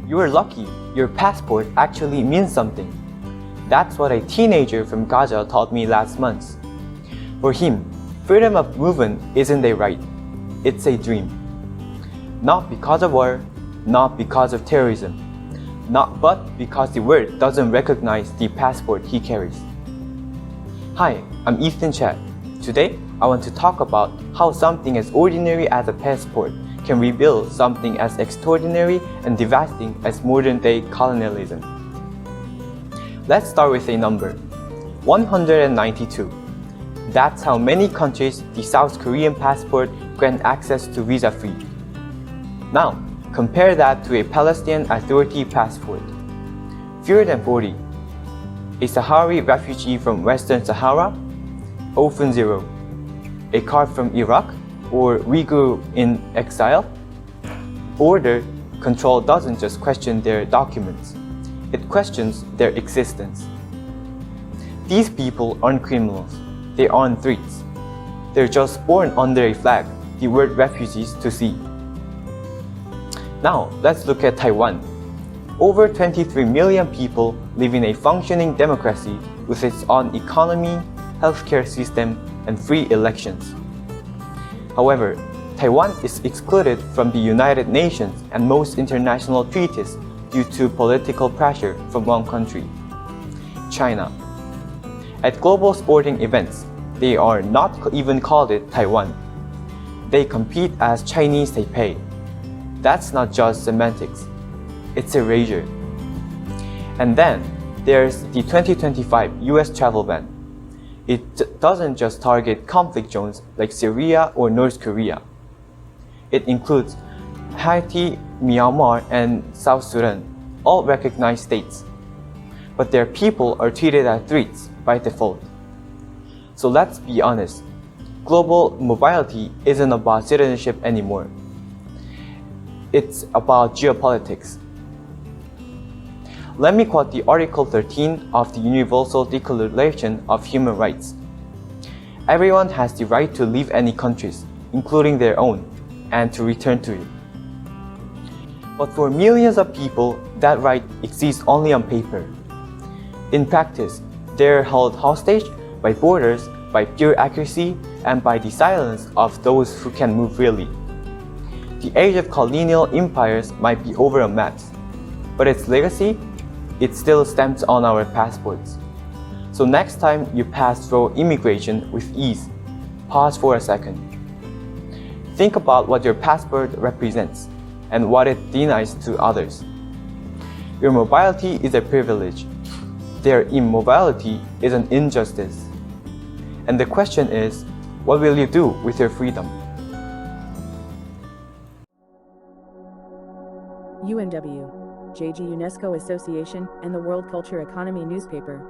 You are lucky, your passport actually means something. That's what a teenager from Gaza taught me last month. For him, freedom of movement isn't a right, it's a dream. Not because of war, not because of terrorism, but because the world doesn't recognize the passport he carries. Hi, I'm Ethan Chae. Today, I want to talk about how something as ordinary as a passport can reveal something as extraordinary and devastating as modern-day colonialism. Let's start with a number, 192. That's how many countries the South Korean passport grant access to visa-free. Now, compare that to a Palestinian Authority passport, fewer than 40. A Sahrawi refugee from Western Sahara, often 0. A Kurd from Iraq or Uyghur in exile. Border control doesn't just question their documents, it questions their existence. These people aren't criminals, they aren't threats. They're just born under a flag the word refugees to see. Now, let's look at Taiwan. Over 23 million people live in a functioning democracy with its own economy, healthcare system, and free elections. However, Taiwan is excluded from the United Nations and most international treaties due to political pressure from one country, China. At global sporting events, they are not even called it Taiwan. They compete as Chinese Taipei. That's not just semantics, it's erasure. And then there's the 2025 US travel ban. It doesn't just target conflict zones like Syria or North Korea. It includes Haiti, Myanmar, and South Sudan, all recognized states. But their people are treated as threats by default. So let's be honest, global mobility isn't about citizenship anymore. It's about geopolitics. Let me quote the Article 13 of the Universal Declaration of Human Rights. Everyone has the right to leave any countries, including their own, and to return to it. But for millions of people, that right exists only on paper. In practice, they're held hostage by borders, by pure accuracy, and by the silence of those who can move freely. The age of colonial empires might be over on maps, but its legacy, it still stamps on our passports. So next time you pass through immigration with ease, pause for a second. Think about what your passport represents and what it denies to others. Your mobility is a privilege. Their immobility is an injustice. And the question is, what will you do with your freedom? UNW, JG UNESCO Association, and the World Culture Economy newspaper.